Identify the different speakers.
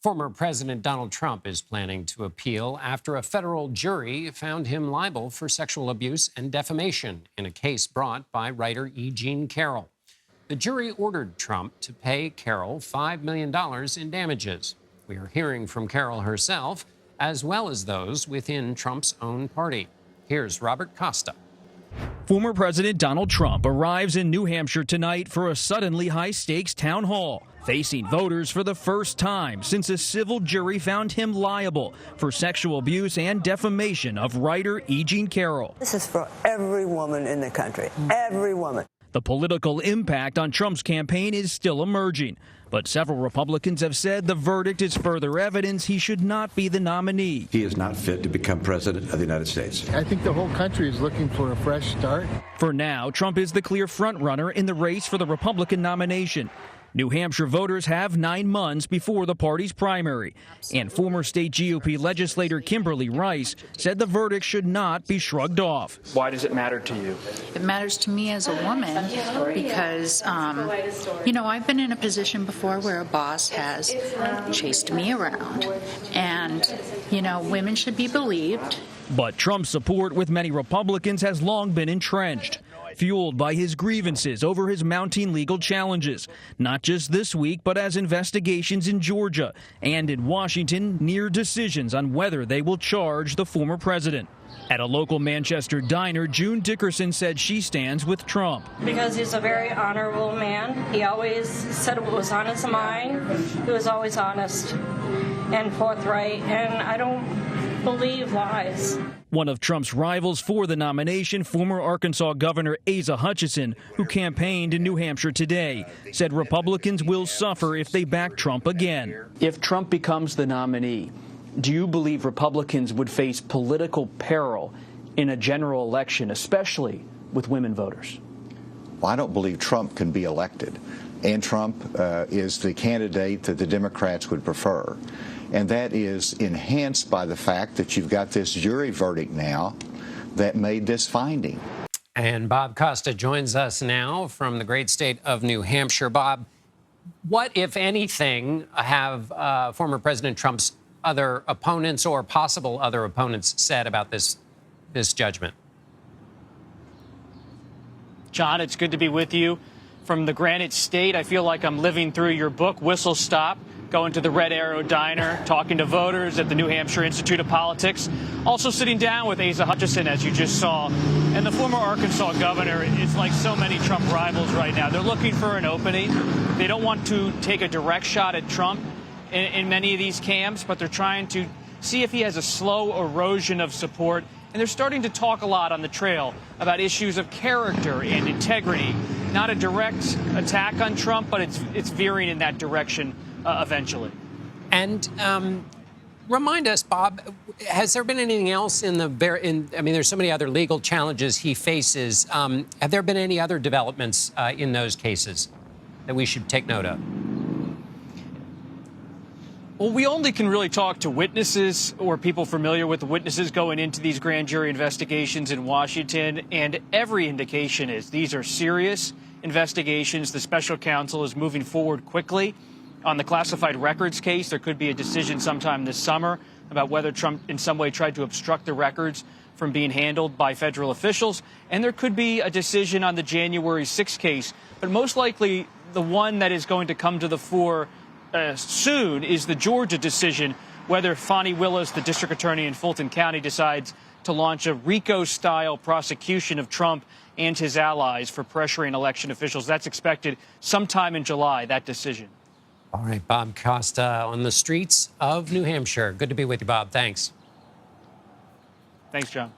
Speaker 1: Former President Donald Trump is planning to appeal after a federal jury found him liable for sexual abuse and defamation in a case brought by writer E. Jean Carroll. The jury ordered Trump to pay Carroll $5 million in damages. We are hearing from Carroll herself, as well as those within Trump's own party. Here's Robert Costa.
Speaker 2: Former President Donald Trump arrives in New Hampshire tonight for a suddenly high-stakes town hall, facing voters for the first time since a civil jury found him liable for sexual abuse and defamation of writer E. Jean Carroll.
Speaker 3: This is for every woman in the country, every woman.
Speaker 2: The political impact on Trump's campaign is still emerging, but several Republicans have said the verdict is further evidence he should not be the nominee.
Speaker 4: He is not fit to become president of the United States.
Speaker 5: I think the whole country is looking for a fresh start.
Speaker 2: For now, Trump is the clear frontrunner in the race for the Republican nomination. New Hampshire voters have 9 months before the party's primary, and former state GOP legislator Kimberly Rice said the verdict should not be shrugged off.
Speaker 6: Why does it matter to you?
Speaker 7: It matters to me as a woman because, I've been in a position before where a boss has chased me around, and, women should be believed.
Speaker 2: But Trump's support with many Republicans has long been entrenched, fueled by his grievances over his mounting legal challenges, not just this week, but as investigations in Georgia and in Washington near decisions on whether they will charge the former president. At a local Manchester diner, June Dickerson said she stands with Trump.
Speaker 8: Because he's a very honorable man. He always said what was on his mind. He was always honest and forthright, and I don't believe lies.
Speaker 2: One of Trump's rivals for the nomination, former Arkansas Governor Asa Hutchinson, who campaigned in New Hampshire today, said Republicans will suffer if they back Trump again.
Speaker 6: If Trump becomes the nominee, do you believe Republicans would face political peril in a general election, especially with women voters?
Speaker 9: Well, I don't believe Trump can be elected, and Trump is the candidate that the Democrats would prefer. And that is enhanced by the fact that you've got this jury verdict now that made this finding.
Speaker 1: And Bob Costa joins us now from the great state of New Hampshire. Bob, what, if anything, have former President Trump's other opponents or possible other opponents said about this judgment?
Speaker 10: John, it's good to be with you. From the Granite State, I feel like I'm living through your book, Whistle Stop, going to the Red Arrow Diner, talking to voters at the New Hampshire Institute of Politics, also sitting down with Asa Hutchinson, as you just saw. And the former Arkansas governor is like so many Trump rivals right now. They're looking for an opening. They don't want to take a direct shot at Trump in many of these camps, but they're trying to see if he has a slow erosion of support. And they're starting to talk a lot on the trail about issues of character and integrity. Not a direct attack on Trump, but it's veering in that direction eventually. And
Speaker 1: remind us, Bob, has there been anything else there's so many other legal challenges he faces. Have there been any other developments in those cases that we should take note of?
Speaker 10: Well, we only can really talk to witnesses or people familiar with the witnesses going into these grand jury investigations in Washington, and every indication is these are serious investigations. The special counsel is moving forward quickly. On the classified records case, there could be a decision sometime this summer about whether Trump in some way tried to obstruct the records from being handled by federal officials. And there could be a decision on the January 6th case. But most likely, the one that is going to come to the fore soon is the Georgia decision, whether Fani Willis, the district attorney in Fulton County, decides to launch a RICO-style prosecution of Trump and his allies for pressuring election officials. That's expected sometime in July, that decision.
Speaker 1: All right, Bob Costa on the streets of New Hampshire. Good to be with you, Bob. Thanks.
Speaker 10: Thanks, John.